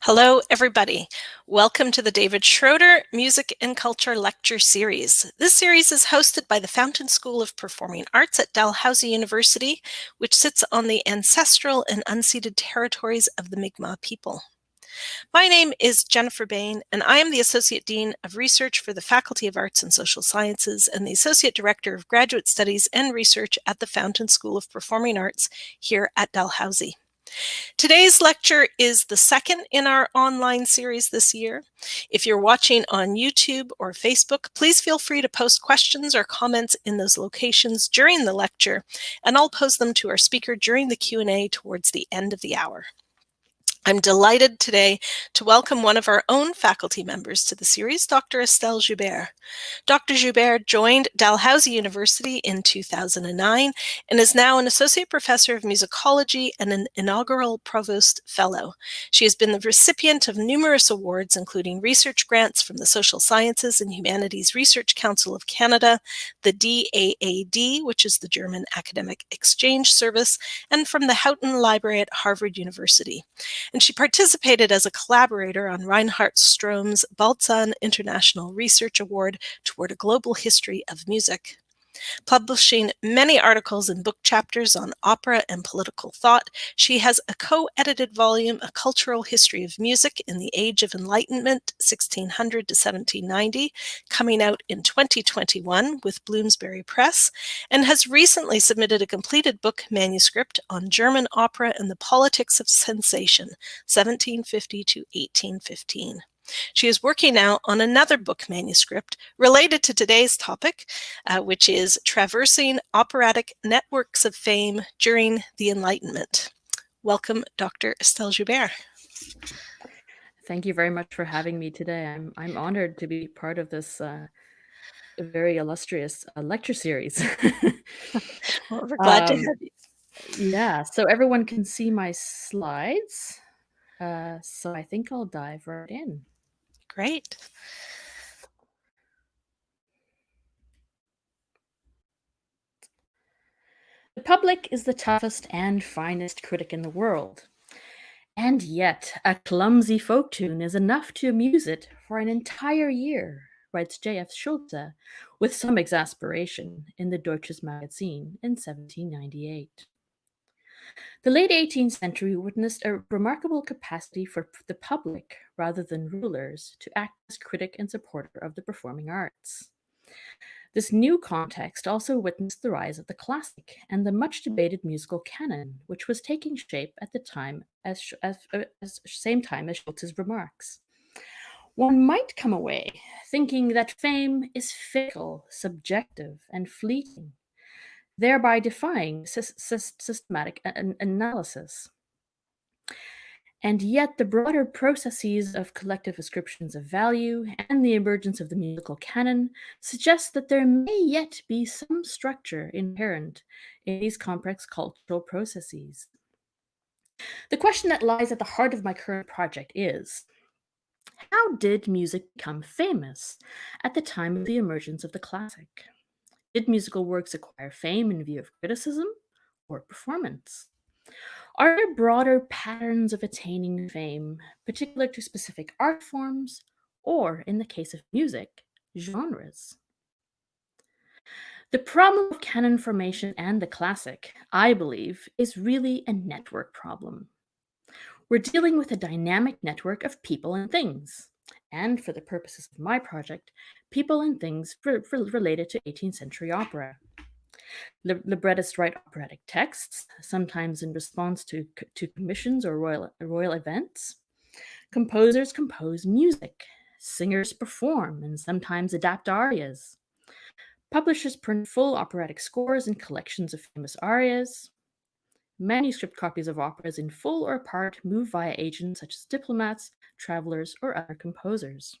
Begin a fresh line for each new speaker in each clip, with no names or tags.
Hello, everybody. Welcome to the David Schroeder Music and Culture Lecture Series. This series is hosted by the Fountain School of Performing Arts at Dalhousie University, which sits on the ancestral and unceded territories of the Mi'kmaq people. My name is Jennifer Bain, and I am the Associate Dean of Research for the Faculty of Arts and Social Sciences and the Associate Director of Graduate Studies and Research at the Fountain School of Performing Arts here at Dalhousie. Today's lecture is the second in our online series this year. If you're watching on YouTube or Facebook, please feel free to post questions or comments in those locations during the lecture, and I'll pose them to our speaker during the Q&A towards the end of the hour. I'm delighted today to welcome one of our own faculty members to the series, Dr. Estelle Joubert. Dr. Joubert joined Dalhousie University in 2009 and is now an Associate Professor of Musicology and an inaugural Provost Fellow. She has been the recipient of numerous awards, including research grants from the Social Sciences and Humanities Research Council of Canada, the DAAD, which is the German Academic Exchange Service, and from the Houghton Library at Harvard University. And she participated as a collaborator on Reinhard Strohm's Balzan International Research Award toward a global history of music. Publishing many articles and book chapters on opera and political thought, she has a co-edited volume, A Cultural History of Music in the Age of Enlightenment, 1600 to 1790, coming out in 2021 with Bloomsbury Press, and has recently submitted a completed book manuscript on German opera and the politics of sensation, 1750 to 1815. She is working now on another book manuscript related to today's topic, which is Traversing Operatic Networks of Fame During the Enlightenment. Welcome, Dr. Estelle Joubert.
Thank you very much for having me today. I'm honored to be part of this very illustrious lecture series.
Well, we're glad to have you.
Yeah, so everyone can see my slides. So I think I'll dive right in.
Great.
The public is the toughest and finest critic in the world. And yet, a clumsy folk tune is enough to amuse it for an entire year, writes J.F. Schulze with some exasperation in the Deutsches Magazin in 1798. The late 18th century witnessed a remarkable capacity for the public, rather than rulers, to act as critic and supporter of the performing arts. This new context also witnessed the rise of the classic and the much debated musical canon, which was taking shape at the time same time as Schulze's remarks. One might come away thinking that fame is fickle, subjective, and fleeting, thereby defying systematic analysis. And yet the broader processes of collective ascriptions of value and the emergence of the musical canon suggest that there may yet be some structure inherent in these complex cultural processes. The question that lies at the heart of my current project is, how did music become famous at the time of the emergence of the classic? Did musical works acquire fame in view of criticism or performance? Are there broader patterns of attaining fame, particular to specific art forms, or, in the case of music, genres? The problem of canon formation and the classic, I believe, is really a network problem. We're dealing with a dynamic network of people and things, and for the purposes of my project, people and things related to 18th century opera. Librettists write operatic texts, sometimes in response to commissions or royal events. Composers compose music. Singers perform and sometimes adapt arias. Publishers print full operatic scores and collections of famous arias. Manuscript copies of operas in full or part move via agents such as diplomats, travelers, or other composers.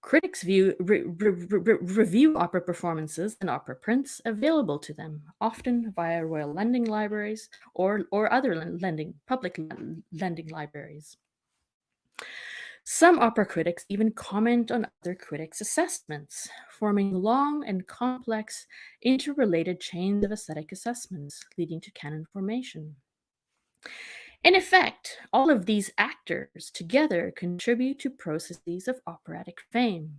Critics review opera performances and opera prints available to them, often via royal lending libraries or other public lending libraries. Some opera critics even comment on other critics' assessments, forming long and complex, interrelated chains of aesthetic assessments, leading to canon formation. In effect, all of these actors together contribute to processes of operatic fame.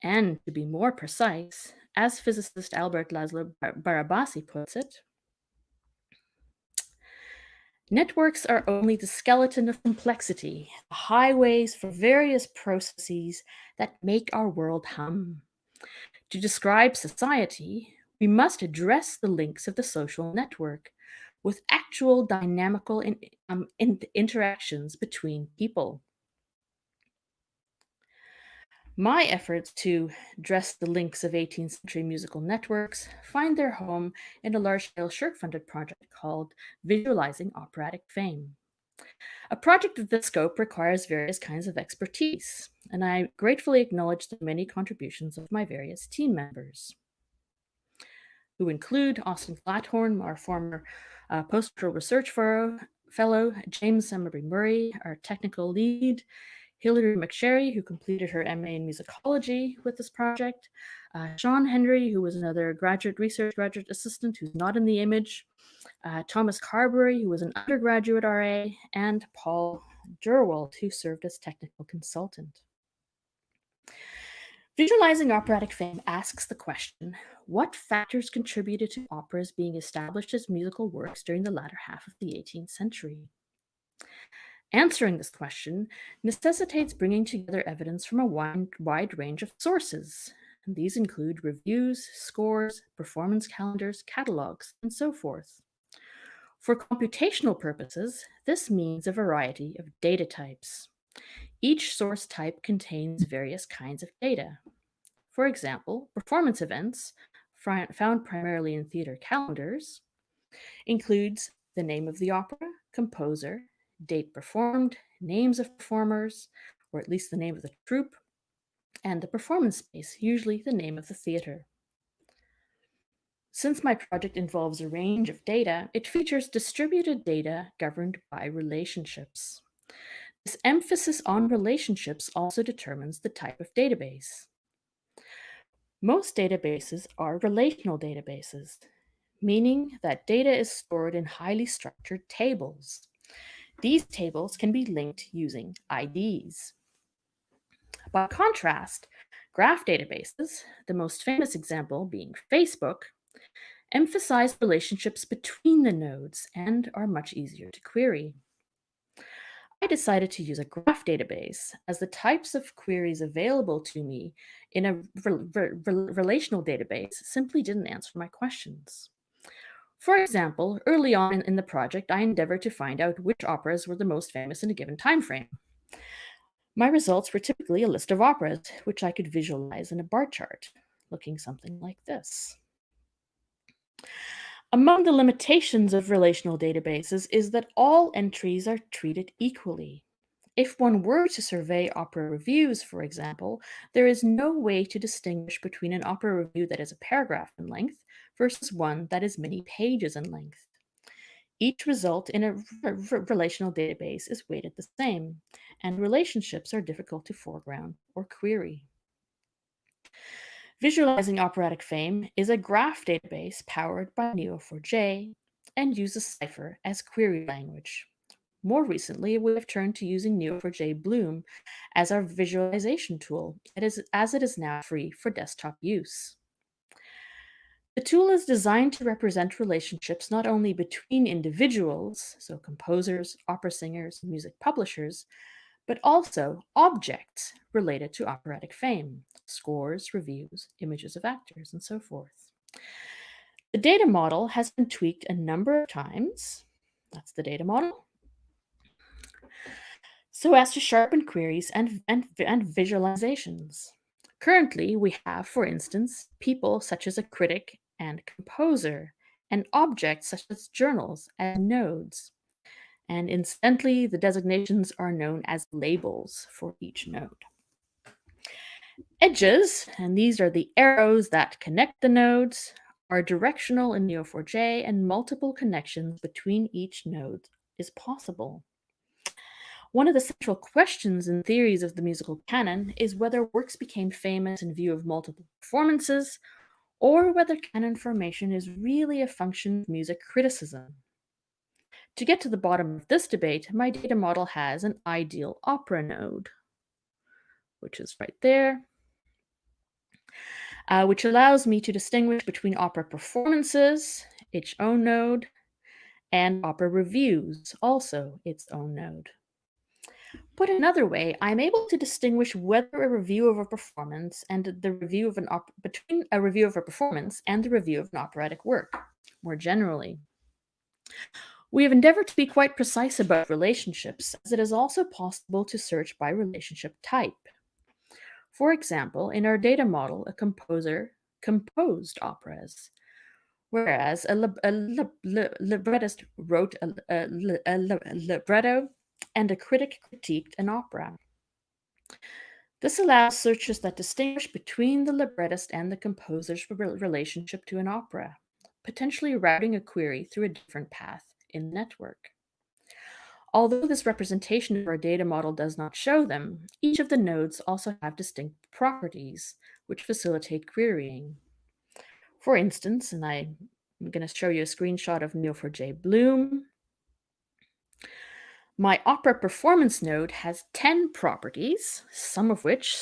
And to be more precise, as physicist Albert Laszlo Barabasi puts it, networks are only the skeleton of complexity, the highways for various processes that make our world hum. To describe society, we must address the links of the social network with actual dynamical interactions between people. My efforts to address the links of 18th century musical networks find their home in a large-scale SSHRC-funded project called Visualizing Operatic Fame. A project of this scope requires various kinds of expertise, and I gratefully acknowledge the many contributions of my various team members, who include Austin Flathorn, our former postdoctoral research fellow, James Emery Murray, our technical lead, Hilary McSherry, who completed her MA in musicology with this project, Sean Henry, who was another graduate assistant who's not in the image, Thomas Carberry, who was an undergraduate RA, and Paul Durwald, who served as technical consultant. Visualizing Operatic Fame asks the question, what factors contributed to operas being established as musical works during the latter half of the 18th century? Answering this question necessitates bringing together evidence from a wide range of sources. And these include reviews, scores, performance calendars, catalogs, and so forth. For computational purposes, this means a variety of data types. Each source type contains various kinds of data. For example, performance events, found primarily in theater calendars, includes the name of the opera, composer, date performed, names of performers, or at least the name of the troupe, and the performance space, usually the name of the theater. Since my project involves a range of data, it features distributed data governed by relationships. This emphasis on relationships also determines the type of database. Most databases are relational databases, meaning that data is stored in highly structured tables. These tables can be linked using IDs. By contrast, graph databases, the most famous example being Facebook, emphasize relationships between the nodes and are much easier to query. I decided to use a graph database as the types of queries available to me in a relational database simply didn't answer my questions. For example, early on in the project, I endeavored to find out which operas were the most famous in a given time frame. My results were typically a list of operas, which I could visualize in a bar chart, looking something like this. Among the limitations of relational databases is that all entries are treated equally. If one were to survey opera reviews, for example, there is no way to distinguish between an opera review that is a paragraph in length versus one that is many pages in length. Each result in a relational database is weighted the same, and relationships are difficult to foreground or query. Visualizing Operatic Fame is a graph database powered by Neo4j and uses Cypher as query language. More recently, we have turned to using Neo4j Bloom as our visualization tool, as it is now free for desktop use. The tool is designed to represent relationships not only between individuals, so composers, opera singers, music publishers, but also objects related to operatic fame, scores, reviews, images of actors, and so forth. The data model has been tweaked a number of times. That's the data model. So as to sharpen queries and visualizations. Currently, we have, for instance, people such as a critic and composer, and objects such as journals and nodes. And incidentally, the designations are known as labels for each node. Edges, and these are the arrows that connect the nodes, are directional in Neo4j, and multiple connections between each node is possible. One of the central questions in theories of the musical canon is whether works became famous in view of multiple performances, or whether canon formation is really a function of music criticism. To get to the bottom of this debate, my data model has an ideal opera node, which is right there, which allows me to distinguish between opera performances, its own node, and opera reviews, also its own node. Put another way, I'm able to distinguish whether a review of a performance and the review of between a review of a performance and the review of an operatic work, more generally. We have endeavored to be quite precise about relationships, as it is also possible to search by relationship type. For example, in our data model, a composer composed operas, whereas a librettist wrote a libretto and a critic critiqued an opera. This allows searches that distinguish between the librettist and the composer's relationship to an opera, potentially routing a query through a different path in the network. Although this representation of our data model does not show them, each of the nodes also have distinct properties which facilitate querying. For instance, and I'm going to show you a screenshot of Neo4j Bloom. My opera performance node has 10 properties, some of which,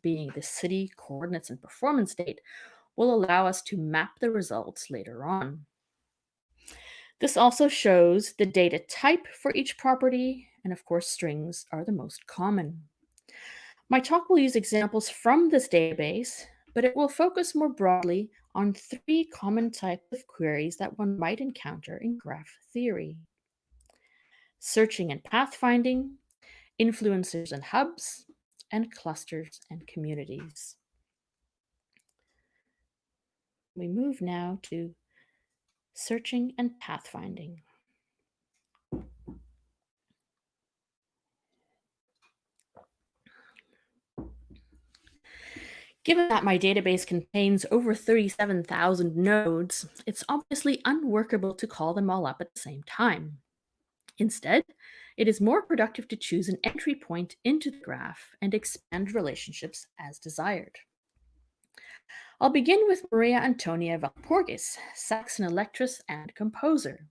being the city, coordinates, and performance date, will allow us to map the results later on. This also shows the data type for each property, and of course, strings are the most common. My talk will use examples from this database, but it will focus more broadly on 3 common types of queries that one might encounter in graph theory: searching and pathfinding, influencers and hubs, and clusters and communities. We move now to searching and pathfinding. Given that my database contains over 37,000 nodes, it's obviously unworkable to call them all up at the same time. Instead, it is more productive to choose an entry point into the graph and expand relationships as desired. I'll begin with Maria Antonia Walpurgis, Saxon electress and composer.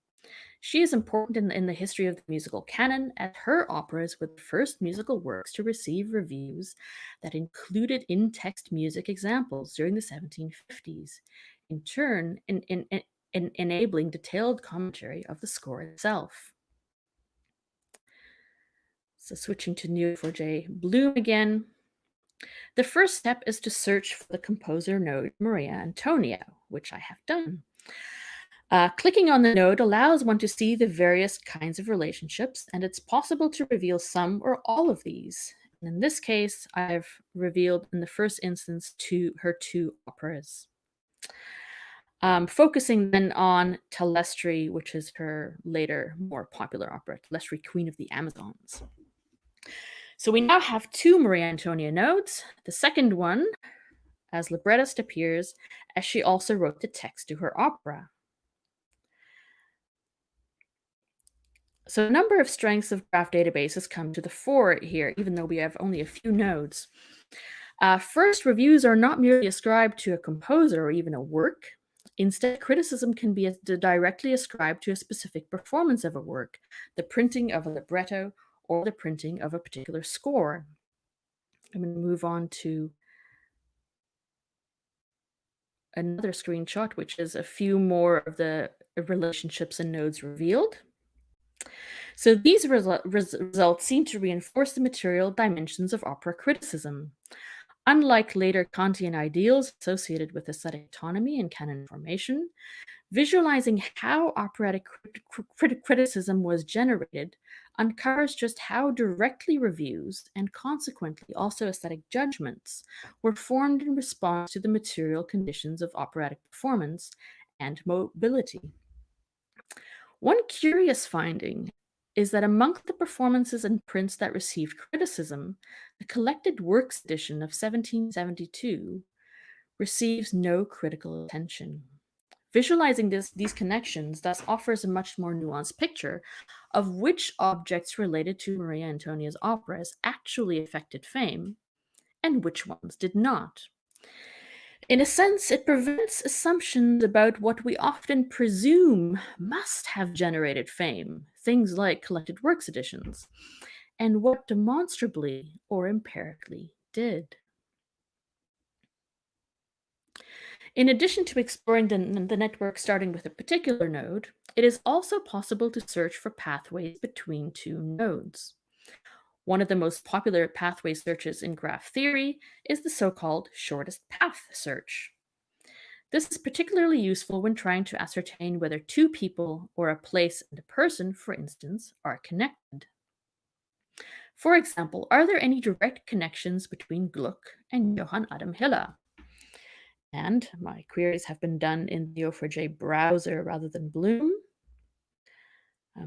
She is important in the history of the musical canon, as her operas were the first musical works to receive reviews that included in-text music examples during the 1750s, in turn enabling detailed commentary of the score itself. So switching to Neo4j Bloom again. The first step is to search for the composer node Maria Antonia, which I have done. Clicking on the node allows one to see the various kinds of relationships, and it's possible to reveal some or all of these. And in this case, I've revealed in the first instance her two operas. Focusing then on Talestri, which is her later more popular opera, Talestri, Queen of the Amazons. So we now have 2 Maria Antonia nodes. The second one, as librettist, appears as she also wrote the text to her opera. So a number of strengths of graph databases come to the fore here, even though we have only a few nodes. First, reviews are not merely ascribed to a composer or even a work. Instead, criticism can be directly ascribed to a specific performance of a work, the printing of a libretto, or the printing of a particular score. I'm going to move on to another screenshot, which is a few more of the relationships and nodes revealed. So these results seem to reinforce the material dimensions of opera criticism. Unlike later Kantian ideals associated with aesthetic autonomy and canon formation, visualizing how operatic criticism was generated uncovers just how directly reviews, and consequently also aesthetic judgments, were formed in response to the material conditions of operatic performance and mobility. One curious finding is that among the performances and prints that received criticism, the Collected Works edition of 1772 receives no critical attention. Visualizing these connections thus offers a much more nuanced picture of which objects related to Maria Antonia's operas actually affected fame, and which ones did not. In a sense, it prevents assumptions about what we often presume must have generated fame, things like collected works editions, and what demonstrably or empirically did. In addition to exploring the network starting with a particular node, it is also possible to search for pathways between two nodes. One of the most popular pathway searches in graph theory is the so-called shortest path search. This is particularly useful when trying to ascertain whether two people or a place and a person, for instance, are connected. For example, are there any direct connections between Gluck and Johann Adam Hiller? And my queries have been done in the O4J browser rather than Bloom,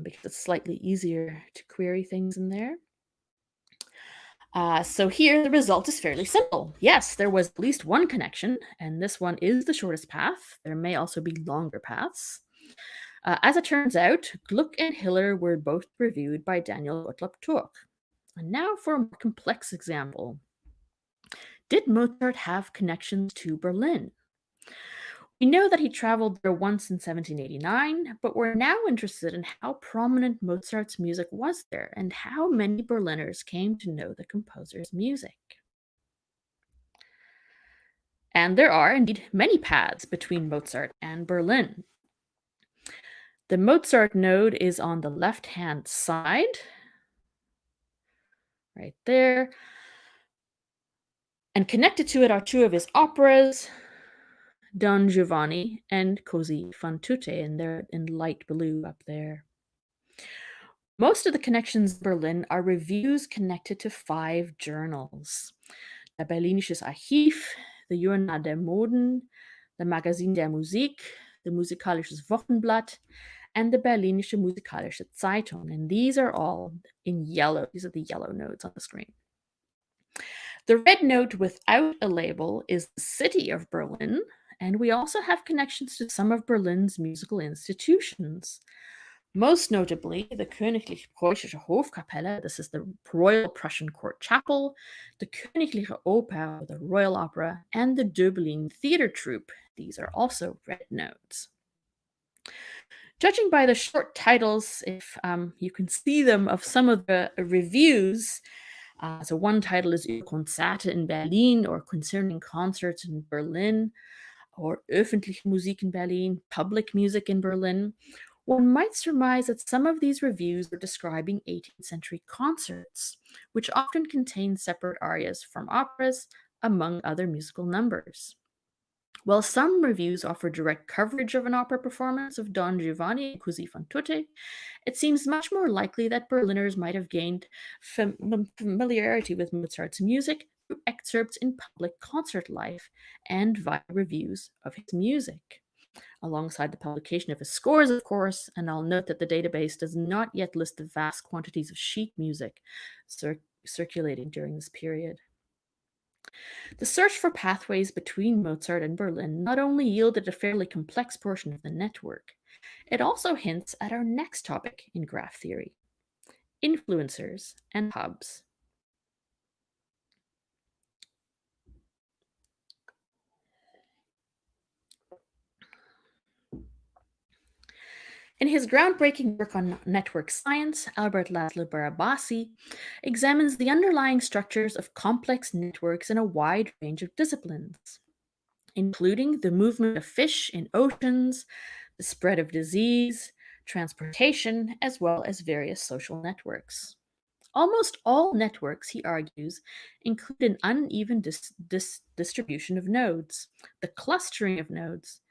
because it's slightly easier to query things in there. So here the result is fairly simple. Yes, there was at least one connection, and this one is the shortest path. There may also be longer paths. As it turns out, Gluck and Hiller were both reviewed by Daniel Gottlob Turk. And now for a more complex example. Did Mozart have connections to Berlin? We know that he traveled there once in 1789, but we're now interested in how prominent Mozart's music was there and how many Berliners came to know the composer's music. And there are indeed many paths between Mozart and Berlin. The Mozart node is on the left-hand side, right there. And connected to it are two of his operas, Don Giovanni and Così fan tutte, and they're in light blue up there. Most of the connections in Berlin are reviews connected to 5 journals: der Berlinisches Archiv, the Journal der Moden, the Magazin der Musik, the Musikalisches Wochenblatt, and the Berlinische Musikalische Zeitung. And these are all in yellow. These are the yellow nodes on the screen. The red node without a label is the city of Berlin, and we also have connections to some of Berlin's musical institutions. Most notably, the Königlich Preußische Hofkapelle, this is the Royal Prussian Court Chapel, the Königliche Oper, the Royal Opera, and the Döblin Theatre Troupe. These are also red nodes. Judging by the short titles, if you can see them, of some of the reviews, so one title is Über Konzerte in Berlin, or Concerning Concerts in Berlin, or Öffentliche Musik in Berlin, Public Music in Berlin. One might surmise that some of these reviews are describing 18th century concerts, which often contain separate arias from operas, among other musical numbers. While some reviews offer direct coverage of an opera performance of Don Giovanni and Così fan tutte, it seems much more likely that Berliners might have gained familiarity with Mozart's music through excerpts in public concert life and via reviews of his music, alongside the publication of his scores, of course. And I'll note that the database does not yet list the vast quantities of sheet music circulating during this period. The search for pathways between Mozart and Berlin not only yielded a fairly complex portion of the network, it also hints at our next topic in graph theory: influencers and hubs. In his groundbreaking work on network science, Albert Laszlo Barabasi examines the underlying structures of complex networks in a wide range of disciplines, including the movement of fish in oceans, the spread of disease, transportation, as well as various social networks. Almost all networks, he argues, include an uneven distribution of nodes, the clustering of nodes,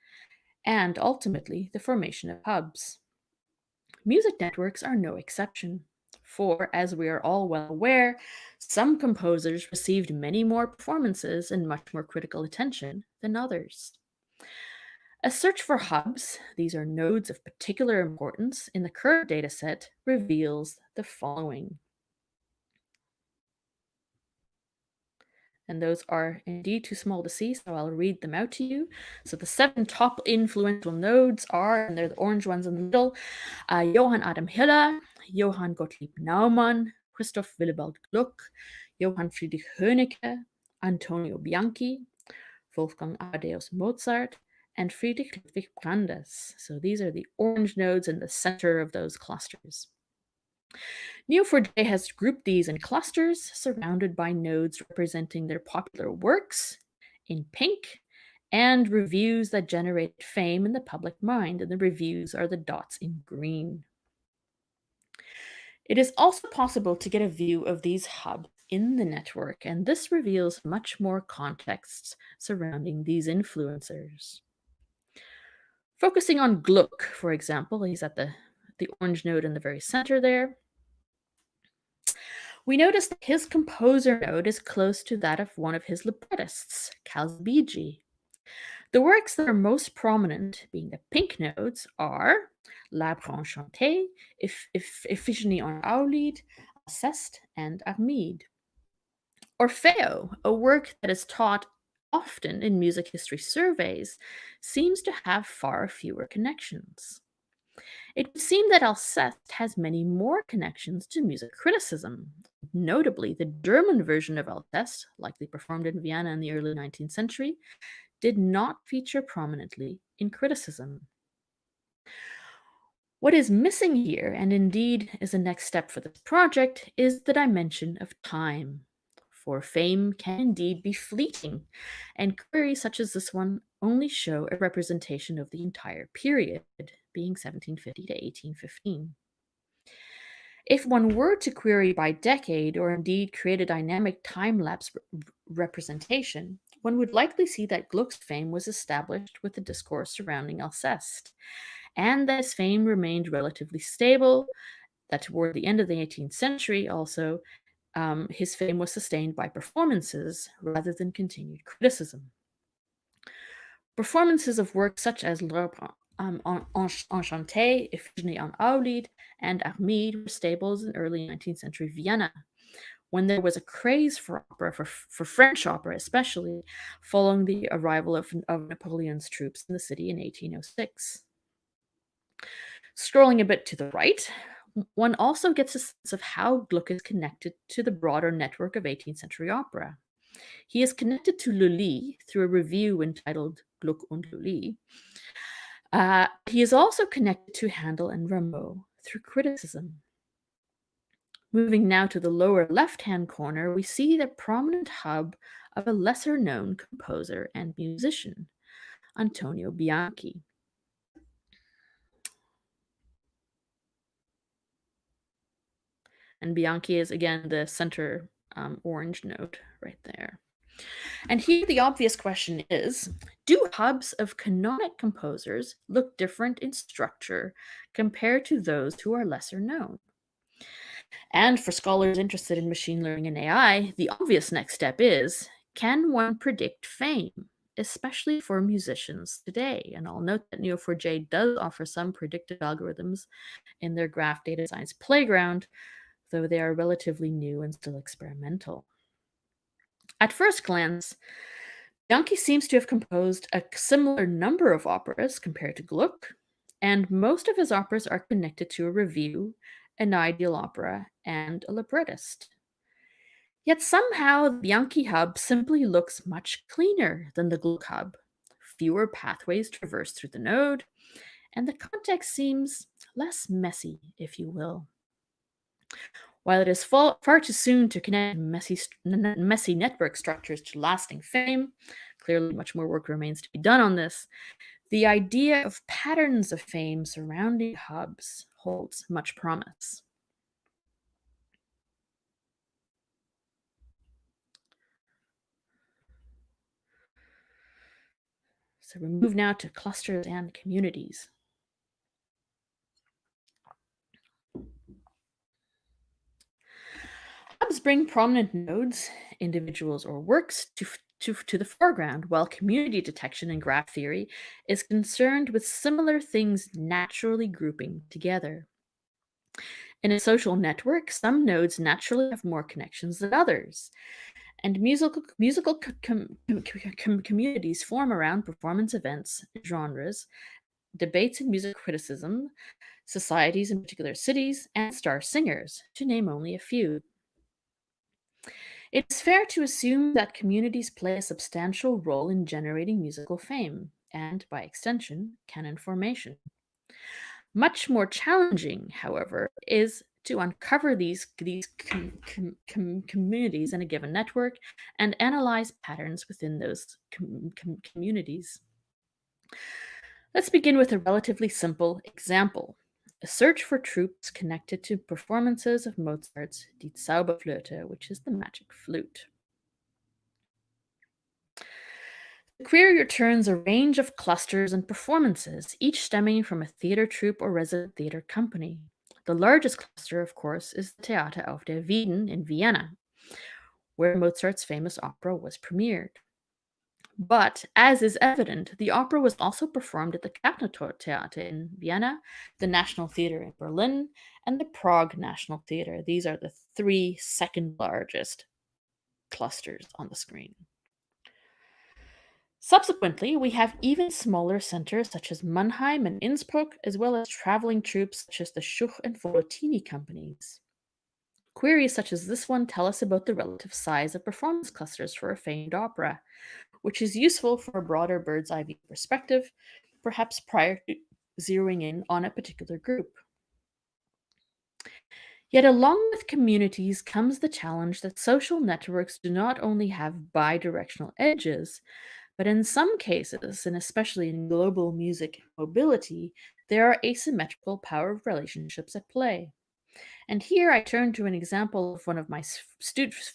and ultimately the formation of hubs. Music networks are no exception, for, as we are all well aware, some composers received many more performances and much more critical attention than others. A search for hubs, these are nodes of particular importance, in the current dataset reveals the following. And those are indeed too small to see, so I'll read them out to you. So the 7 top influential nodes are, and they're the orange ones in the middle, Johann Adam Hiller, Johann Gottlieb Naumann, Christoph Willibald Gluck, Johann Friedrich Hönicke, Antonio Bianchi, Wolfgang Amadeus Mozart, and Friedrich Ludwig Brandes. So these are the orange nodes in the center of those clusters. Neo4j has grouped these in clusters surrounded by nodes representing their popular works in pink and reviews that generate fame in the public mind, and the reviews are the dots in green. It is also possible to get a view of these hubs in the network, and this reveals much more contexts surrounding these influencers. Focusing on GLUCK, for example, he's at the orange node in the very center there. We notice that his composer node is close to that of one of his librettists, Calzabigi. The works that are most prominent, being the pink nodes, are L'Arbre Enchanté, Iphigénie en Aulide, Alceste, and Armide. Orfeo, a work that is taught often in music history surveys, seems to have far fewer connections. It would seem that Alceste has many more connections to music criticism. Notably, the German version of Alceste, likely performed in Vienna in the early 19th century, did not feature prominently in criticism. What is missing here, and indeed is a next step for this project, is the dimension of time. For fame can indeed be fleeting, and queries such as this one only show a representation of the entire period, being 1750 to 1815. If one were to query by decade, or indeed create a dynamic time-lapse representation, one would likely see that Gluck's fame was established with the discourse surrounding Alceste, and that his fame remained relatively stable, that toward the end of the 18th century also, his fame was sustained by performances rather than continued criticism. Performances of works such as L'Arbre Enchanté, Iphigénie en Aulide, and Armide were staples in early 19th century Vienna, when there was a craze for opera, for French opera especially, following the arrival of Napoleon's troops in the city in 1806. Scrolling a bit to the right, one also gets a sense of how Gluck is connected to the broader network of 18th century opera. He is connected to Lully through a review entitled Gluck und Lully. He is also connected to Handel and Rameau through criticism. Moving now to the lower left-hand corner, we see the prominent hub of a lesser-known composer and musician, Antonio Bianchi. And Bianchi is again the center orange node right there. And here the obvious question is, do hubs of canonic composers look different in structure compared to those who are lesser known? And for scholars interested in machine learning and AI, the obvious next step is, can one predict fame, especially for musicians today? And I'll note that Neo4j does offer some predictive algorithms in their graph data science playground, though they are relatively new and still experimental. At first glance, Bianchi seems to have composed a similar number of operas compared to Gluck, and most of his operas are connected to a review, an ideal opera, and a librettist. Yet somehow the Bianchi hub simply looks much cleaner than the Gluck hub. Fewer pathways traverse through the node, and the context seems less messy, if you will. While it is far too soon to connect messy network structures to lasting fame, clearly much more work remains to be done on this, the idea of patterns of fame surrounding hubs holds much promise. So we move now to clusters and communities. Hubs bring prominent nodes, individuals, or works to the foreground, while community detection and graph theory is concerned with similar things naturally grouping together. In a social network, some nodes naturally have more connections than others, and musical communities form around performance events, genres, debates in music criticism, societies in particular cities, and star singers, to name only a few. It's fair to assume that communities play a substantial role in generating musical fame, and, by extension, canon formation. Much more challenging, however, is to uncover these communities in a given network and analyze patterns within those communities. Let's begin with a relatively simple example. A search for troops connected to performances of Mozart's Die Zauberflöte, which is the magic flute. The query returns a range of clusters and performances, each stemming from a theater troupe or resident theater company. The largest cluster, of course, is the Theater auf der Wieden in Vienna, where Mozart's famous opera was premiered. But, as is evident, the opera was also performed at the Theater in Vienna, the National Theatre in Berlin, and the Prague National Theatre. These are the three second largest clusters on the screen. Subsequently, we have even smaller centers such as Mannheim and Innsbruck, as well as traveling troupes such as the Schuch and Volotini companies. Queries such as this one tell us about the relative size of performance clusters for a famed opera, which is useful for a broader bird's eye view perspective, perhaps prior to zeroing in on a particular group. Yet along with communities comes the challenge that social networks do not only have bidirectional edges, but in some cases, and especially in global music mobility, there are asymmetrical power relationships at play. And here I turn to an example of one of my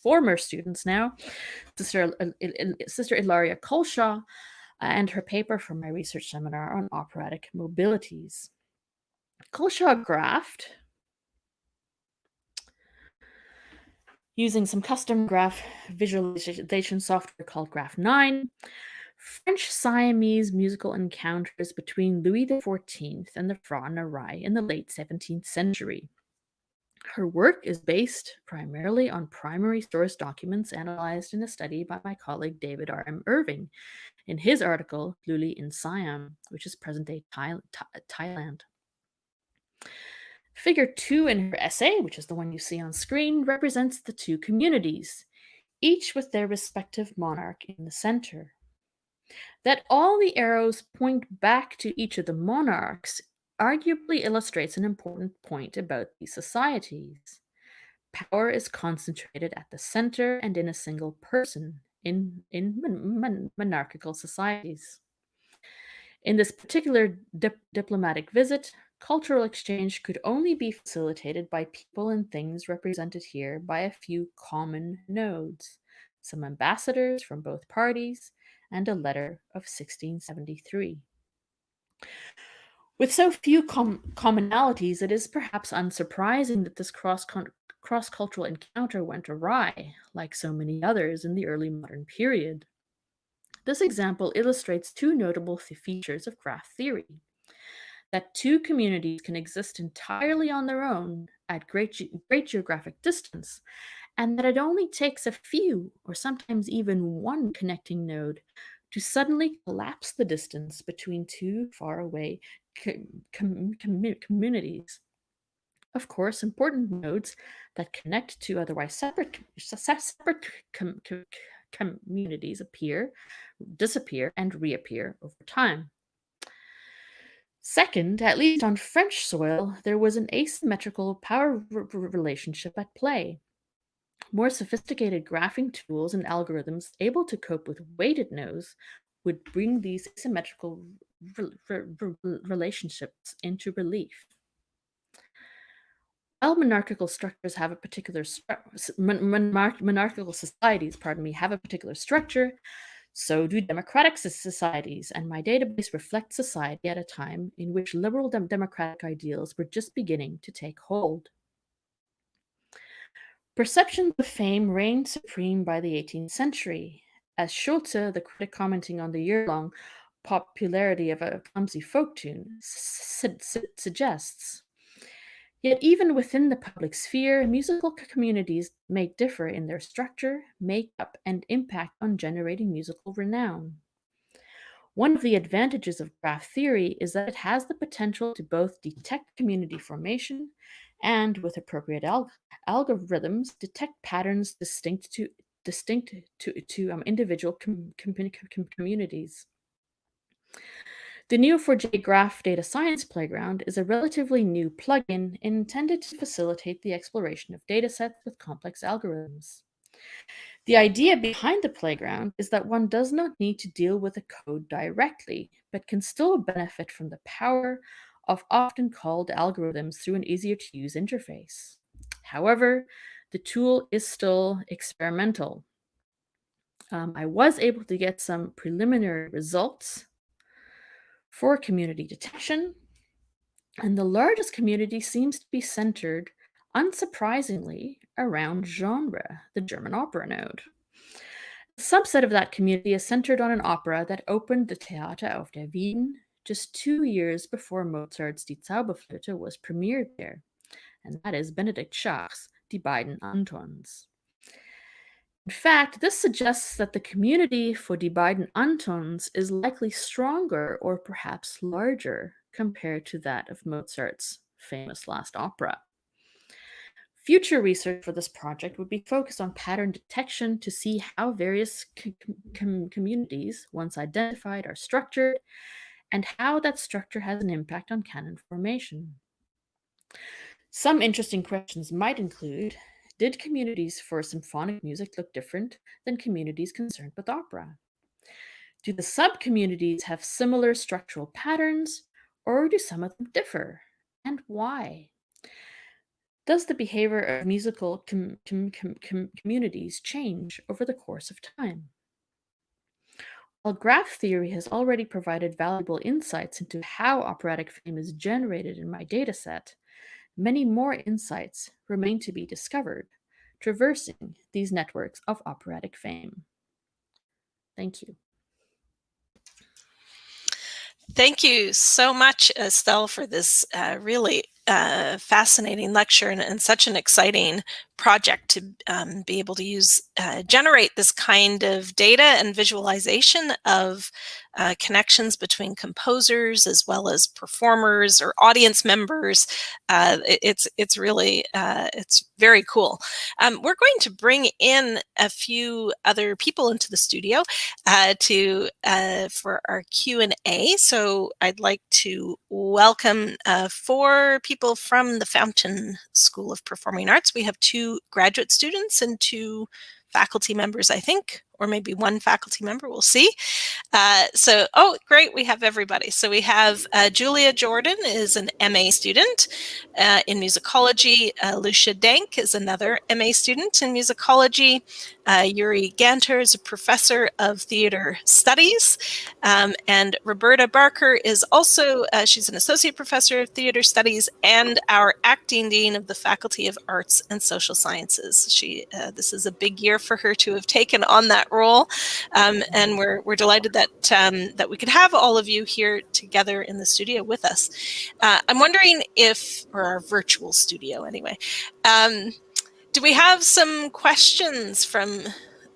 former students now, Sister Ilaria CULSHAW, and her paper from my research seminar on operatic mobilities. CULSHAW graphed, using some custom graph visualization software called Graph 9, French-Siamese musical encounters between Louis XIV and the Fra Narai in the late 17th century. Her work is based primarily on primary source documents analyzed in a study by my colleague David R.M. Irving in his article, Luli in Siam, which is present-day Thailand. Figure 2 in her essay, which is the one you see on screen, represents the two communities, each with their respective monarch in the center. That all the arrows point back to each of the monarchs arguably illustrates an important point about these societies. Power is concentrated at the center and in a single person in monarchical societies. In this particular diplomatic visit, cultural exchange could only be facilitated by people and things represented here by a few common nodes, some ambassadors from both parties, and a letter of 1673. With so few commonalities, it is perhaps unsurprising that this cross-cultural encounter went awry, like so many others in the early modern period. This example illustrates two notable features of graph theory: that two communities can exist entirely on their own at great geographic distance, and that it only takes a few, or sometimes even one connecting node, to suddenly collapse the distance between two faraway communities. Of course, important nodes that connect to otherwise separate communities disappear, and reappear over time. Second, at least on French soil, there was an asymmetrical power relationship at play. More sophisticated graphing tools and algorithms able to cope with weighted nodes would bring these asymmetrical relationships into relief. While monarchical structures have a particular monarchical societies, have a particular structure, so do democratic societies, and my database reflects society at a time in which liberal democratic ideals were just beginning to take hold. Perceptions of fame reigned supreme by the 18th century, as Schulze, the critic commenting on the year-long popularity of a clumsy folk tune, suggests. Yet even within the public sphere, musical communities may differ in their structure, makeup, and impact on generating musical renown. One of the advantages of graph theory is that it has the potential to both detect community formation and, with appropriate algorithms, detect patterns distinct to individual communities. The Neo4j Graph Data Science Playground is a relatively new plugin intended to facilitate the exploration of datasets with complex algorithms. The idea behind the playground is that one does not need to deal with the code directly, but can still benefit from the power of often called algorithms through an easier-to-use interface. However, the tool is still experimental. I was able to get some preliminary results for community detection, and the largest community seems to be centered, unsurprisingly, around genre, the German opera node. A subset of that community is centered on an opera that opened the Theater auf der Wieden just 2 years before Mozart's Die Zauberflöte was premiered there, and that is Benedikt Schach's Die beiden Antons. In fact, this suggests that the community for Die beiden Antons is likely stronger or perhaps larger compared to that of Mozart's famous last opera. Future research for this project would be focused on pattern detection to see how various communities, once identified, are structured, and how that structure has an impact on canon formation. Some interesting questions might include, did communities for symphonic music look different than communities concerned with opera? Do the sub-communities have similar structural patterns, or do some of them differ? And why? Does the behavior of musical communities change over the course of time? While graph theory has already provided valuable insights into how operatic fame is generated in my dataset, many more insights remain to be discovered, traversing these networks of operatic fame. Thank you.
Thank you so much, Estelle, for this really fascinating lecture and such an exciting project to be able to use, generate this kind of data and visualization of connections between composers as well as performers or audience members. It's really, it's very cool. We're going to bring in a few other people into the studio for our Q&A. So I'd like to welcome 4 people from the Fountain School of Performing Arts. We have 2 graduate students and 2 faculty members, I think, or maybe 1 faculty member, we'll see. Oh, great, we have everybody. So we have Julia Jordan is an MA student in musicology. Lucia Dank is another MA student in musicology. Yuri Ganter is a professor of theater studies. And Roberta Barker is also, she's an associate professor of theater studies and our acting dean of the Faculty of Arts and Social Sciences. This is a big year for her to have taken on that role. And we're delighted that that we could have all of you here together in the studio with us. I'm wondering if, or our virtual studio anyway, do we have some questions from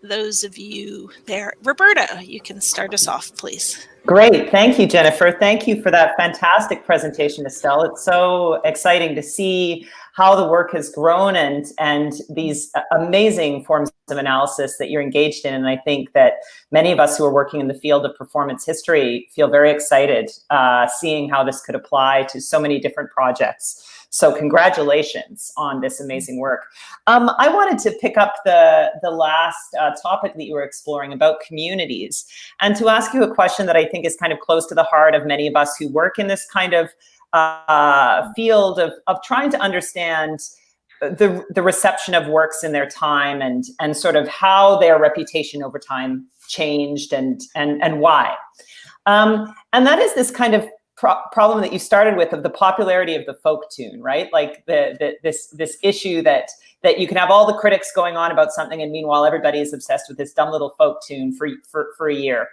those of you there? Roberta, you can start us off, please.
Great. Thank you, Jennifer. Thank you for that fantastic presentation, Estelle. It's so exciting to see how the work has grown and these amazing forms of analysis that you're engaged in. And I think that many of us who are working in the field of performance history feel very excited seeing how this could apply to so many different projects. So congratulations on this amazing work. I wanted to pick up the last topic that you were exploring about communities and to ask you a question that I think is kind of close to the heart of many of us who work in this kind of field of trying to understand the reception of works in their time and sort of how their reputation over time changed and why. And that is this kind of problem that you started with of the popularity of the folk tune, right? Like this issue that you can have all the critics going on about something and meanwhile everybody is obsessed with this dumb little folk tune for a year.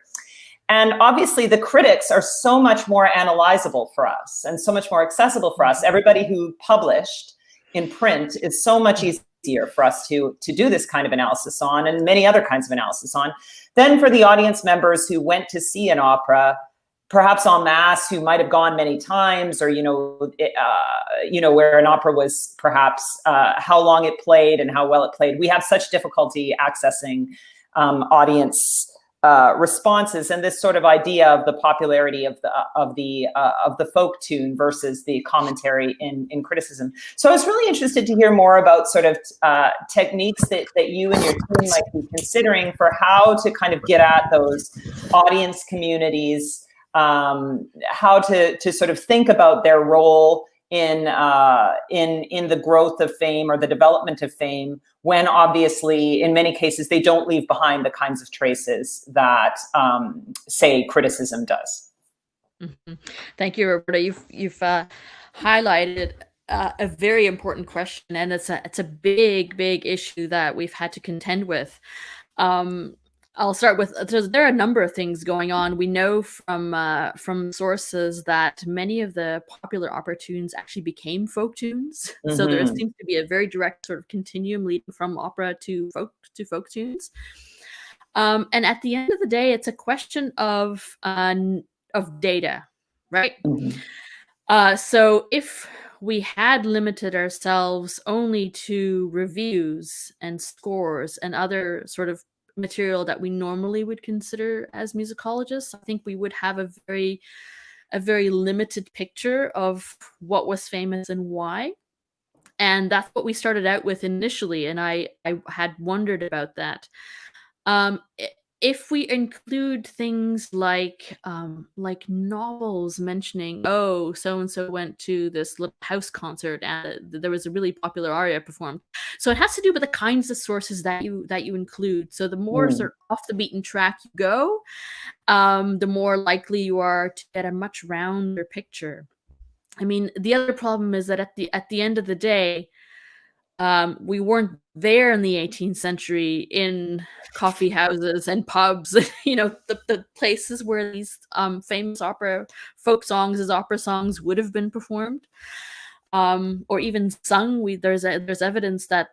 And obviously the critics are so much more analyzable for us and so much more accessible for us. Everybody who published in print is so much easier for us to do this kind of analysis on and many other kinds of analysis on than for the audience members who went to see an opera, perhaps en masse, who might have gone many times, or where an opera was perhaps how long it played and how well it played. We have such difficulty accessing audience responses and this sort of idea of the popularity of the folk tune versus the commentary in criticism. So I was really interested to hear more about sort of techniques that you and your team might be considering for how to kind of get at those audience communities, how to sort of think about their role in the growth of fame or the development of fame, when obviously in many cases they don't leave behind the kinds of traces that say criticism does.
Mm-hmm. Thank you, Roberta. You've highlighted a very important question, and it's a big issue that we've had to contend with. I'll start with, there are a number of things going on. We know from sources that many of the popular opera tunes actually became folk tunes. Mm-hmm. So there seems to be a very direct sort of continuum leading from opera to folk tunes. And at the end of the day, it's a question of data, right? Mm-hmm. So if we had limited ourselves only to reviews and scores and other sort of material that we normally would consider as musicologists, I think we would have a very limited picture of what was famous and why. And that's what we started out with initially, and I had wondered about that. If we include things like novels mentioning, oh, so-and-so went to this little house concert and there was a really popular aria performed. So it has to do with the kinds of sources that you include. So the more sort of off the beaten track you go, the more likely you are to get a much rounder picture. I mean, the other problem is that at the end of the day, we weren't there in the 18th century in coffee houses and pubs, you know, the places where these famous opera folk songs as opera songs would have been performed, or even sung. There's evidence that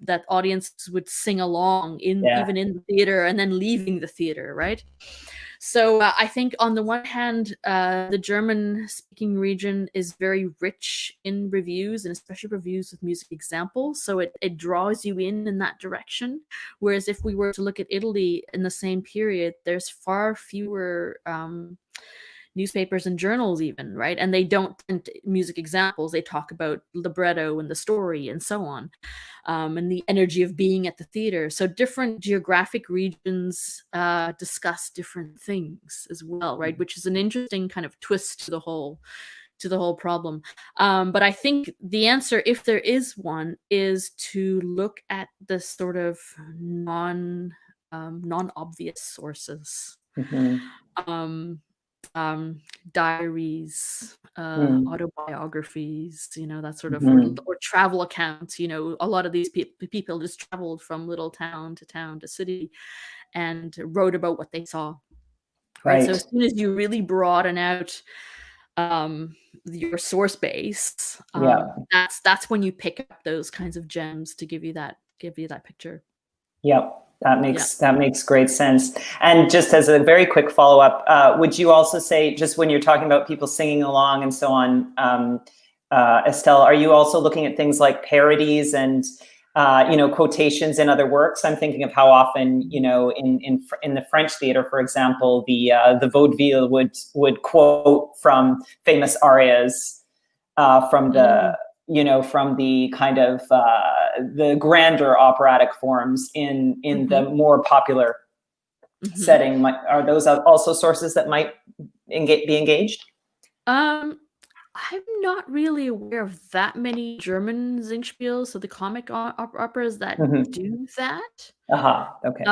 that audiences would sing along even in the theater and then leaving the theater, right? So I think on the one hand, the German-speaking region is very rich in reviews, and especially reviews with music examples. So it draws you in that direction. Whereas if we were to look at Italy in the same period, there's far fewer newspapers and journals even, right? And they don't print music examples. They talk about libretto and the story and so on, and the energy of being at the theater. So different geographic regions discuss different things as well, right? Which is an interesting kind of twist to the whole problem. But I think the answer, if there is one, is to look at the sort of non-obvious sources. Mm-hmm. Diaries, autobiographies, you know, that sort of, or travel accounts. You know, a lot of these people just traveled from little town to city and wrote about what they saw. Right. So as soon as you really broaden out your source base, that's when you pick up those kinds of gems to give you that picture.
Yep. That makes great sense. And just as a very quick follow-up, would you also say, just when you're talking about people singing along and so on, Estelle, are you also looking at things like parodies and quotations in other works? I'm thinking of how often, you know, in the French theater, for example, the vaudeville would quote from famous arias from the from the kind of the grander operatic forms in the more popular setting. Are those also sources that might be engaged?
I'm not really aware of that many German Singspiels, so the comic operas that do that.
Okay.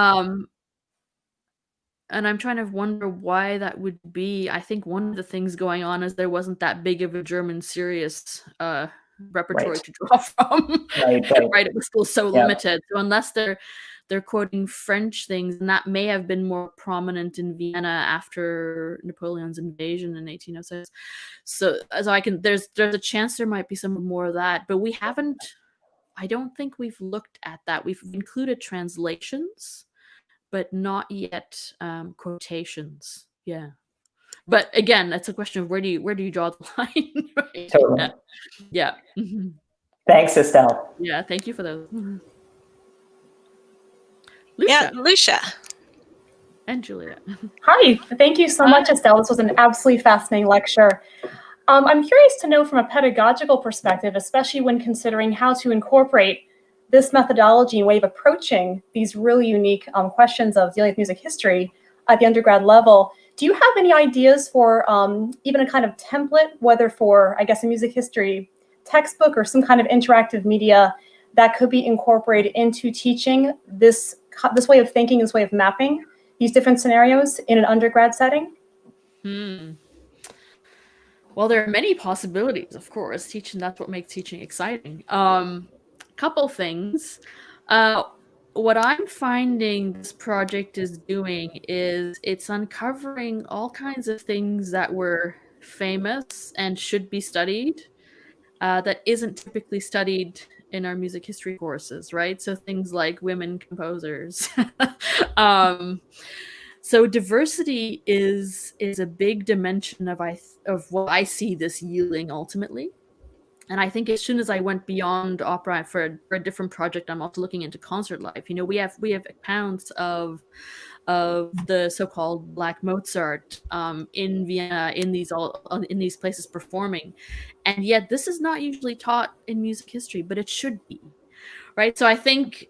And I'm trying to wonder why that would be. I think one of the things going on is there wasn't that big of a German serious repertoire to draw from. Right. It was still so limited. So unless they're quoting French things, and that may have been more prominent in Vienna after Napoleon's invasion in 1806. So there's a chance there might be some more of that, but we haven't. I don't think we've looked at that. We've included translations, but not yet quotations. Yeah. But again, that's a question of where do you draw the line? Right?
Totally.
Yeah.
Thanks, Estelle.
Yeah, thank you for those.
Yeah, Lucia.
And Julia.
Hi, thank you so much, Estelle. This was an absolutely fascinating lecture. I'm curious to know from a pedagogical perspective, especially when considering how to incorporate this methodology and way of approaching these really unique questions of dealing with music history at the undergrad level. Do you have any ideas for even a kind of template, whether for, I guess, a music history textbook or some kind of interactive media that could be incorporated into teaching this way of thinking, this way of mapping these different scenarios in an undergrad setting?
Well, there are many possibilities, of course. That's what makes teaching exciting. Couple things. What I'm finding this project is doing is it's uncovering all kinds of things that were famous and should be studied that isn't typically studied in our music history courses, right? So things like women composers. So diversity is a big dimension of what I see this yielding ultimately. And I think as soon as I went beyond opera for a different project, I'm also looking into concert life. You know, we have accounts of the so-called Black Mozart in Vienna, in these places performing, and yet this is not usually taught in music history, but it should be, right? So I think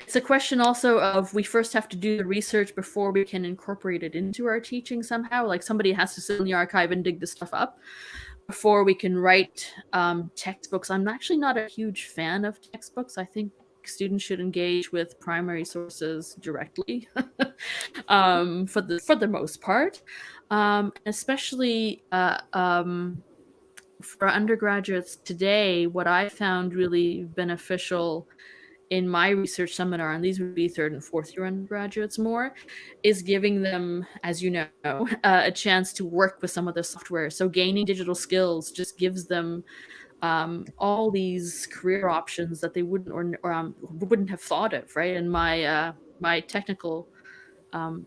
it's a question also of we first have to do the research before we can incorporate it into our teaching somehow. Like somebody has to sit in the archive and dig this stuff up before we can write textbooks. I'm actually not a huge fan of textbooks. I think students should engage with primary sources directly for the most part, especially for undergraduates today. What I found really beneficial in my research seminar, and these would be third and fourth year undergraduates more, is giving them, as you know, a chance to work with some of the software. So gaining digital skills just gives them all these career options that they wouldn't or wouldn't have thought of, right? And my technical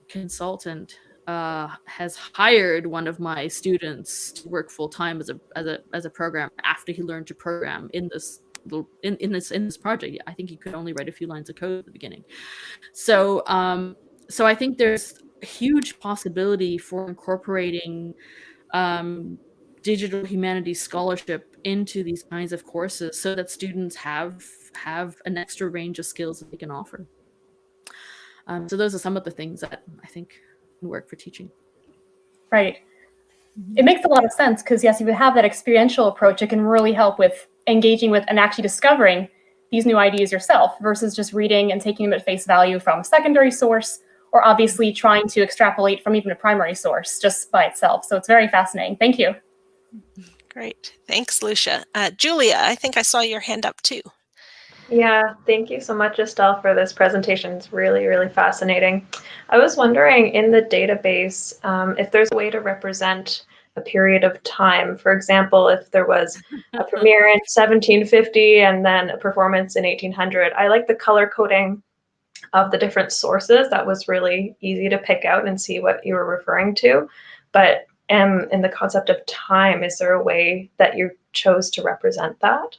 consultant has hired one of my students to work full time as a programmer after he learned to program in this project. I think he could only write a few lines of code at the beginning. So I think there's a huge possibility for incorporating digital humanities scholarship into these kinds of courses so that students have an extra range of skills that they can offer. So those are some of the things that I think can work for teaching.
Right. It makes a lot of sense because, yes, if you have that experiential approach, it can really help with engaging with and actually discovering these new ideas yourself versus just reading and taking them at face value from a secondary source, or obviously trying to extrapolate from even a primary source just by itself. So it's very fascinating. Thank you.
Great. Thanks, Lucia. Julia, I think I saw your hand up too.
Yeah, thank you so much, Estelle, for this presentation. It's really, really fascinating. I was wondering in the database if there's a way to represent a period of time. For example, if there was a premiere in 1750 and then a performance in 1800. I like the color coding of the different sources. That was really easy to pick out and see what you were referring to. But in the concept of time, is there a way that you chose to represent that?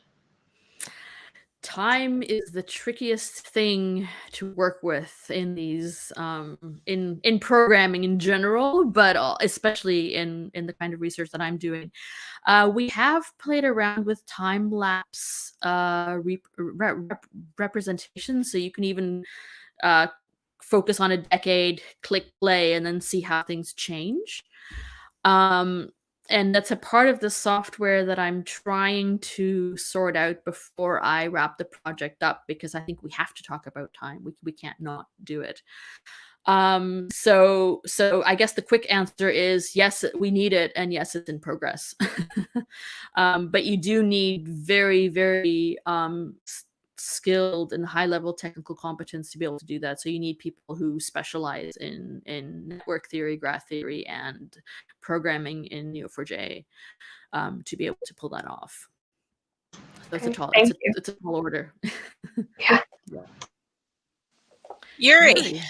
Time is the trickiest thing to work with in these in programming in general, but especially in the kind of research that I'm doing. We have played around with time lapse representation, so you can even focus on a decade, click play, and then see how things change. And that's a part of the software that I'm trying to sort out before I wrap the project up, because I think we have to talk about time. We can't not do it. So I guess the quick answer is yes, we need it, and yes, it's in progress. But you do need very, very skilled and high-level technical competence to be able to do that. So you need people who specialize in network theory, graph theory, and programming in Neo4j to be able to pull that off. So it's a tall order.
Yeah.
Yuri.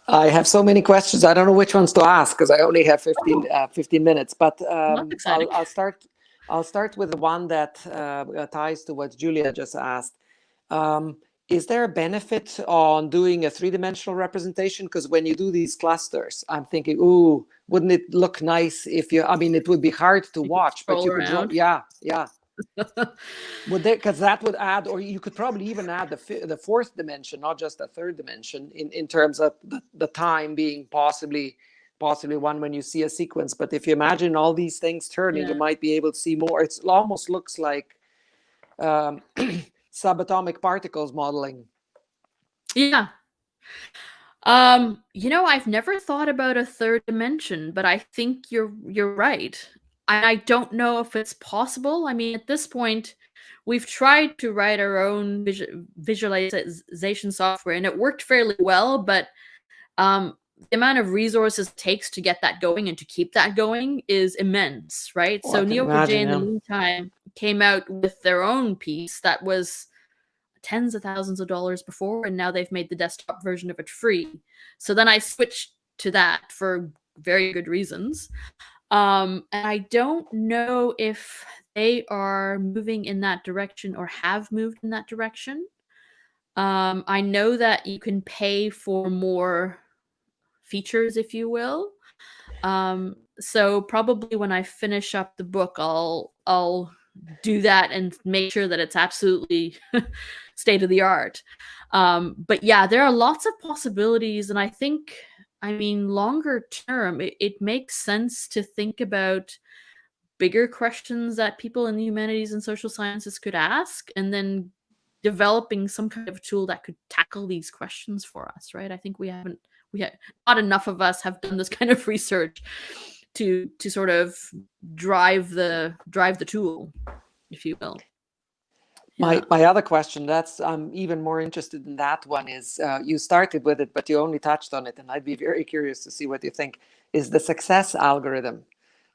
I have so many questions. I don't know which ones to ask because I only have 15 minutes. But I'll start with the one that ties to what Julia just asked. is there a benefit on doing a three-dimensional representation? Because when you do these clusters, I'm thinking, ooh, wouldn't it look nice if you, I mean, it would be hard to watch, but you could draw, yeah. Would there, because that would add, or you could probably even add the fourth dimension, not just the third dimension, in terms of the time being possibly one when you see a sequence. But if you imagine all these things turning, you might be able to see more. It almost looks like subatomic particles modeling.
Yeah. You know, I've never thought about a third dimension, but I think you're right. I don't know if it's possible. I mean, at this point, we've tried to write our own visualization software, and it worked fairly well, but the amount of resources it takes to get that going and to keep that going is immense, right? So Neo4j in the meantime came out with their own piece that was tens of thousands of dollars before, and now they've made the desktop version of it free. So then I switched to that for very good reasons. And I don't know if they are moving in that direction or have moved in that direction. I know that you can pay for more features, if you will. So probably when I finish up the book, I'll do that and make sure that it's absolutely state of the art. But yeah, there are lots of possibilities, and I think, I mean, longer term, it makes sense to think about bigger questions that people in the humanities and social sciences could ask, and then developing some kind of tool that could tackle these questions for us, right? I think not enough of us have done this kind of research to sort of drive the tool, if you will.
My other question, I'm even more interested in that one, is you started with it, but you only touched on it, and I'd be very curious to see what you think, is the success algorithm.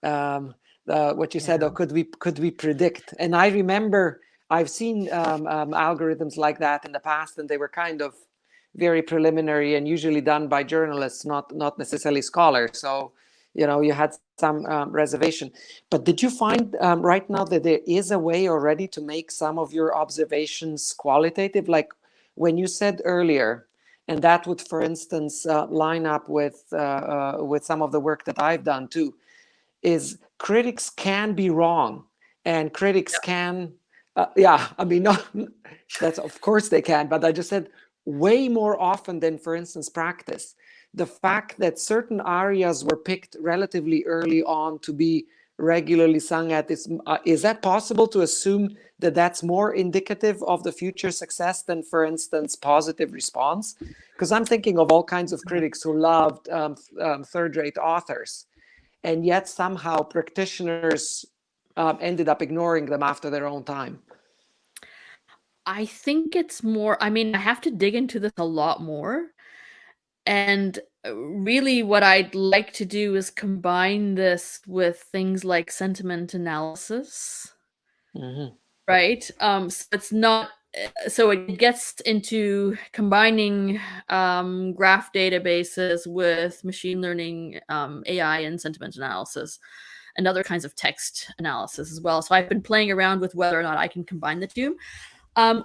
What you said, or could we predict? And I remember I've seen algorithms like that in the past, and they were kind of very preliminary and usually done by journalists, not necessarily scholars. So, you know, you had some reservation. But did you find right now that there is a way already to make some of your observations qualitative? Like when you said earlier, and that would, for instance, line up with some of the work that I've done too, is critics can be wrong, and critics can, I mean, no, that's, of course they can, but I just said way more often than, for instance, practice. The fact that certain arias were picked relatively early on to be regularly sung at, is that possible to assume that that's more indicative of the future success than, for instance, positive response? Because I'm thinking of all kinds of critics who loved third-rate authors, and yet somehow practitioners ended up ignoring them after their own time.
I think it's more, I mean, I have to dig into this a lot more. And really what I'd like to do is combine this with things like sentiment analysis, right? So it's not, so it gets into combining graph databases with machine learning, AI, and sentiment analysis, and other kinds of text analysis as well. So I've been playing around with whether or not I can combine the two.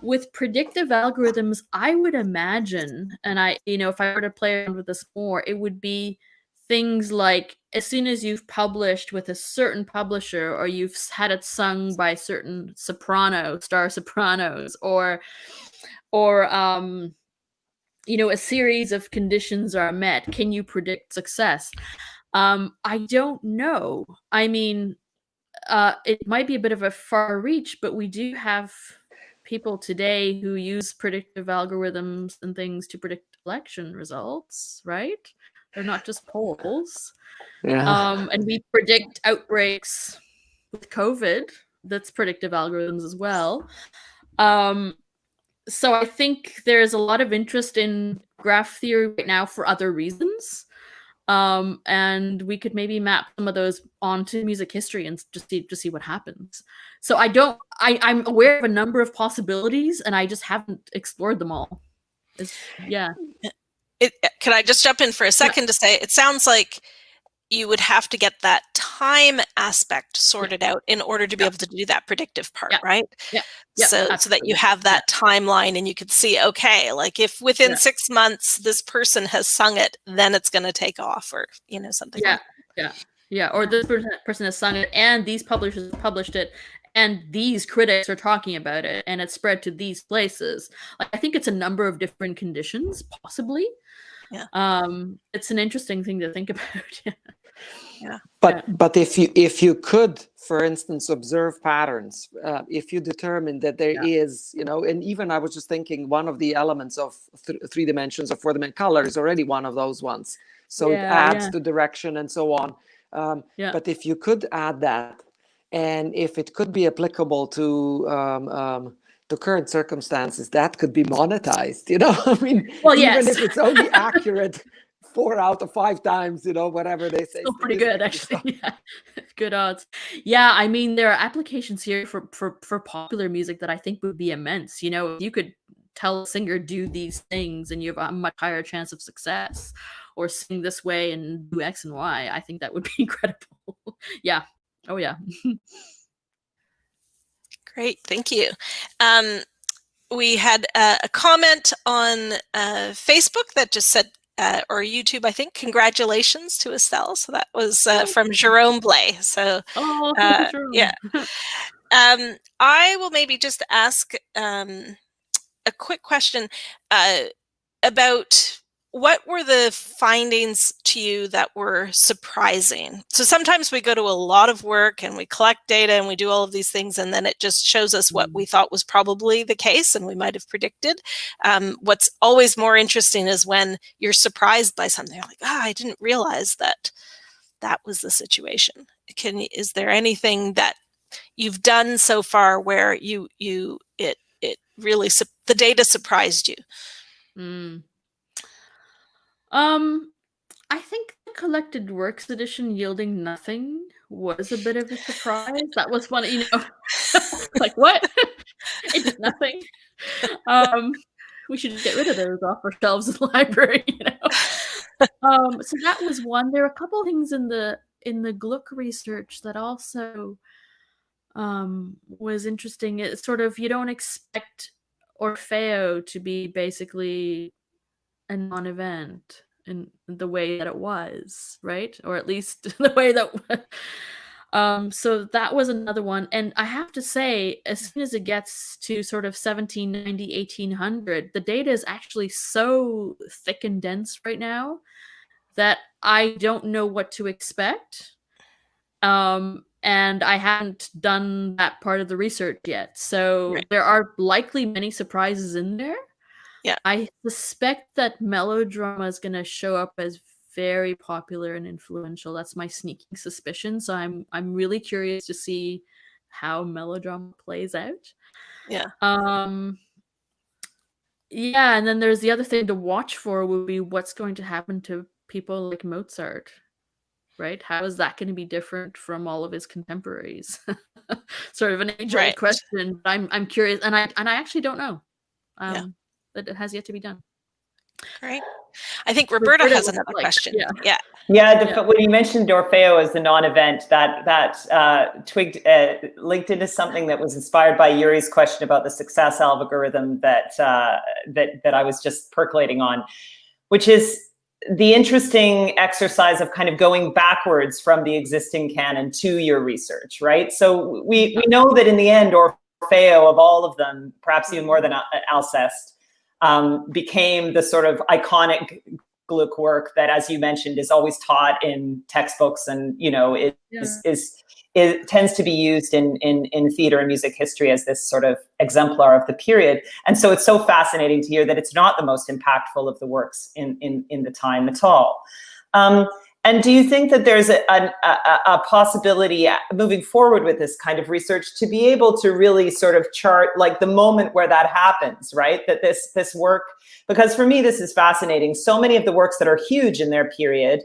With predictive algorithms, I would imagine, and if I were to play around with this more, it would be things like, as soon as you've published with a certain publisher, or you've had it sung by certain star sopranos, or a series of conditions are met, can you predict success? I don't know. I mean, it might be a bit of a far reach, but we do have people today who use predictive algorithms and things to predict election results, right? They're not just polls. And we predict outbreaks with COVID. That's predictive algorithms as well. So I think there's a lot of interest in graph theory right now for other reasons. And we could maybe map some of those onto music history and just see what happens. So I'm aware of a number of possibilities, and I just haven't explored them all.
Can I just jump in for a second to say, it sounds like you would have to get that time aspect sorted out in order to be able to do that predictive part, right?
Yeah.
So that you have that timeline and you could see, okay, like if within 6 months this person has sung it, then it's going to take off, or something like that.
Yeah. Or this person has sung it and these publishers published it and these critics are talking about it and it's spread to these places. Like, I think it's a number of different conditions, possibly.
Yeah.
It's an interesting thing to think about.
Yeah.
But if you could, for instance, observe patterns, if you determine that there is, and even I was just thinking one of the elements of 3 dimensions or 4-dimensional color is already one of those ones. So it adds to direction and so on. But if you could add that, and if it could be applicable to current circumstances, that could be monetized, I mean, even if it's only accurate 4 out of 5 times, whatever they say.
Still pretty good, actually. Yeah. Good odds. Yeah, I mean, there are applications here for popular music that I think would be immense. If you could tell a singer do these things and you have a much higher chance of success, or sing this way and do X and Y, I think that would be incredible. Yeah. Oh, yeah.
Great, thank you. We had a comment on Facebook that just said, or YouTube, I think, congratulations to Estelle. So that was from Jerome Blay. So yeah. I will maybe just ask a quick question about what were the findings to you that were surprising? So sometimes we go to a lot of work and we collect data and we do all of these things, and then it just shows us what we thought was probably the case and we might have predicted. What's always more interesting is when you're surprised by something. You're like, I didn't realize that was the situation. Is there anything that you've done so far where it really, the data surprised you?
I think the collected works edition yielding nothing was a bit of a surprise. That was one, like, what? It did nothing. We should get rid of those off our shelves in the library, So that was one. There were a couple of things in the GLUCK research that also was interesting. It's sort of, you don't expect Orfeo to be basically a non-event in the way that it was, right? Or at least the way that so that was another one. And I have to say, as soon as it gets to sort of 1790, 1800, the data is actually so thick and dense right now that I don't know what to expect. And I haven't done that part of the research yet. So there are likely many surprises in there.
Yeah,
I suspect that melodrama is going to show up as very popular and influential. That's my sneaking suspicion. So I'm really curious to see how melodrama plays out.
Yeah.
Yeah, and then there's the other thing to watch for would be what's going to happen to people like Mozart, right? How is that going to be different from all of his contemporaries? Sort of an age-old question. But I'm curious, and I actually don't know. That it has yet to be done.
Great. I think Roberta has another question.
When you mentioned Orfeo as the non-event, that linked into something that was inspired by Yuri's question about the success algorithm that I was just percolating on, which is the interesting exercise of kind of going backwards from the existing canon to your research, right? So we know that in the end, Orfeo, of all of them, perhaps even more than Alceste, became the sort of iconic GLUCK work that, as you mentioned, is always taught in textbooks, and it tends to be used in theater and music history as this sort of exemplar of the period. And so it's so fascinating to hear that it's not the most impactful of the works in the time at all. And do you think that there's a possibility moving forward with this kind of research to be able to really sort of chart like the moment where that happens, right? That this work, because for me, this is fascinating. So many of the works that are huge in their period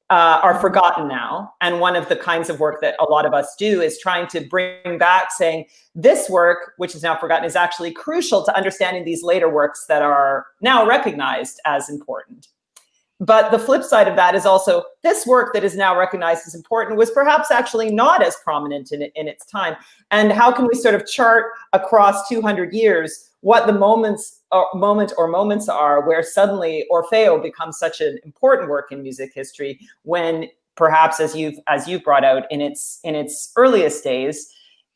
are forgotten now. And one of the kinds of work that a lot of us do is trying to bring back, saying this work, which is now forgotten, is actually crucial to understanding these later works that are now recognized as important. But the flip side of that is also this work that is now recognized as important was perhaps actually not as prominent in its time. And how can we sort of chart across 200 years what the moment or moments are where suddenly Orfeo becomes such an important work in music history, when perhaps, as you've brought out, in its earliest days,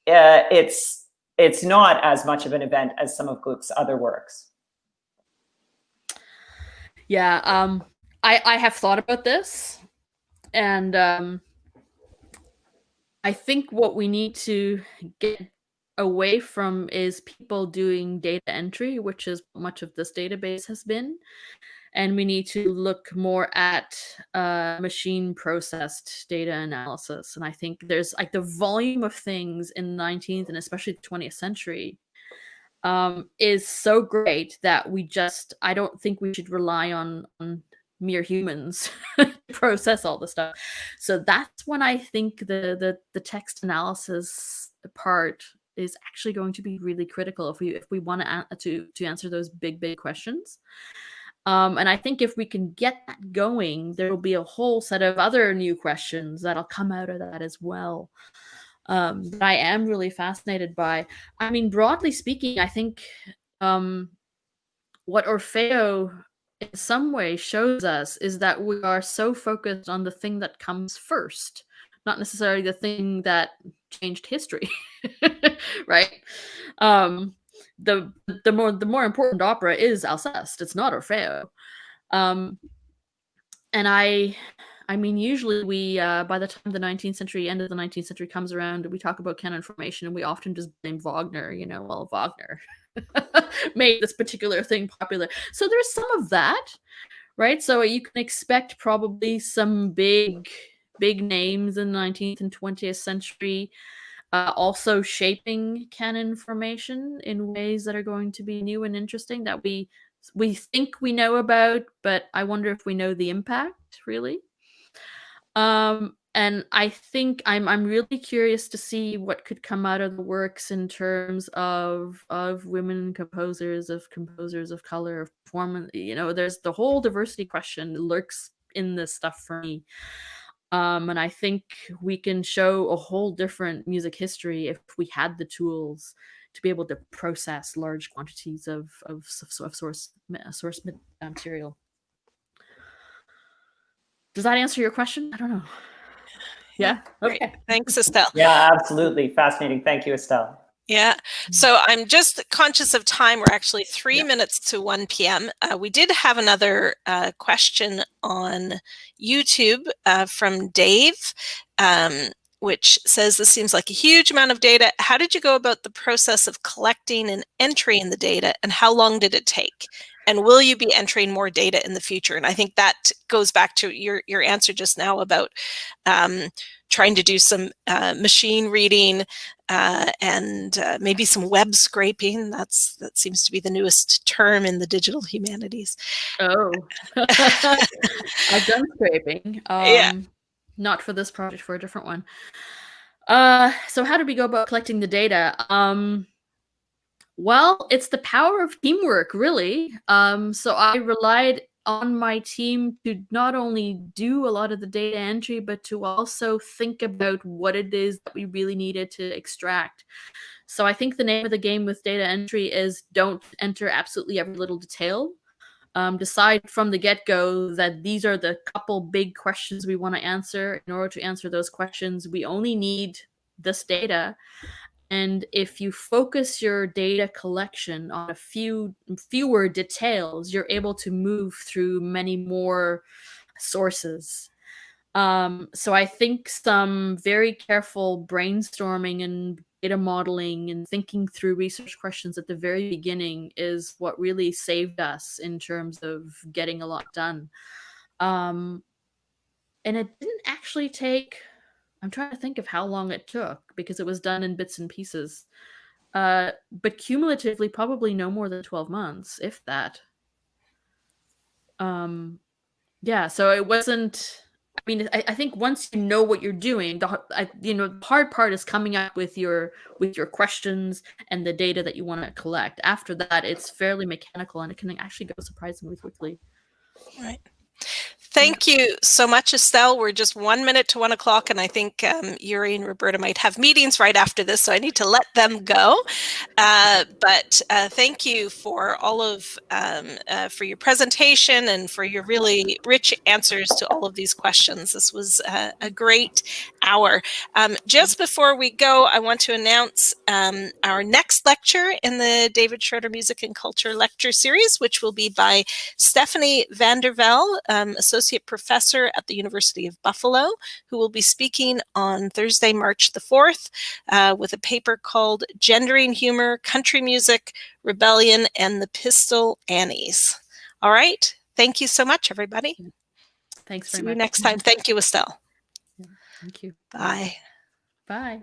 it's not as much of an event as some of Gluck's other works.
Yeah, I have thought about this, and I think what we need to get away from is people doing data entry, which is much of this database has been, and we need to look more at machine processed data analysis. And I think there's like the volume of things in the 19th and especially the 20th century is so great that I don't think we should rely on mere humans to process all the stuff. So that's when I think the text analysis part is actually going to be really critical if we want to answer those big questions. And I think if we can get that going, there will be a whole set of other new questions that'll come out of that as well. That I am really fascinated by. I mean, broadly speaking, I think what Orfeo in some way shows us is that we are so focused on the thing that comes first, not necessarily the thing that changed history, right? The more important opera is Alceste. It's not Orfeo. And I mean, usually we, by the time the 19th century, end of the 19th century comes around, we talk about canon formation and we often just blame Wagner, well, Wagner made this particular thing popular. So there's some of that, right? So you can expect probably some big names in the 19th and 20th century also shaping canon formation in ways that are going to be new and interesting that we think we know about, but I wonder if we know the impact really. And I think I'm really curious to see what could come out of the works in terms of women composers, of color, of performance. There's the whole diversity question lurks in this stuff for me. And I think we can show a whole different music history if we had the tools to be able to process large quantities of source material. Does that answer your question? I don't know. Yeah. Okay.
Great. Thanks, Estelle.
Yeah, absolutely. Fascinating. Thank you, Estelle.
Yeah. So I'm just conscious of time. We're actually 3 minutes to 1 p.m. We did have another question on YouTube from Dave, which says, this seems like a huge amount of data. How did you go about the process of collecting and entering the data, and how long did it take? And will you be entering more data in the future? And I think that goes back to your answer just now about trying to do some machine reading and maybe some web scraping. That seems to be the newest term in the digital humanities.
Oh, I've done scraping.
Yeah.
Not for this project, for a different one. So how did we go about collecting the data? Well, it's the power of teamwork, really. So I relied on my team to not only do a lot of the data entry, but to also think about what it is that we really needed to extract. So I think the name of the game with data entry is don't enter absolutely every little detail. Decide from the get-go that these are the couple big questions we want to answer. In order to answer those questions, we only need this data. And if you focus your data collection on fewer details, you're able to move through many more sources. So I think some very careful brainstorming and data modeling and thinking through research questions at the very beginning is what really saved us in terms of getting a lot done. And it didn't actually take, I'm trying to think of how long it took because it was done in bits and pieces. But cumulatively, probably no more than 12 months, if that. Yeah, so it wasn't, I mean, I think once you know what you're doing, the hard part is coming up with your questions and the data that you want to collect. After that, it's fairly mechanical and it can actually go surprisingly quickly.
Right. Thank you so much, Estelle. We're just 1 minute to 1 o'clock, and I think Yuri and Roberta might have meetings right after this, so I need to let them go. But thank you for all of for your presentation and for your really rich answers to all of these questions. This was a great hour. Just before we go, I want to announce our next lecture in the David Schroeder Music and Culture Lecture Series, which will be by Stephanie van der Velde, Associate Professor at the University of Buffalo, who will be speaking on Thursday, March the 4th, with a paper called Gendering Humor, Country Music, Rebellion, and the Pistol Annies. All right. Thank you so much, everybody.
Thanks very
See
much.
you next time. Thank you, Estelle.
Thank you.
Bye.
Bye.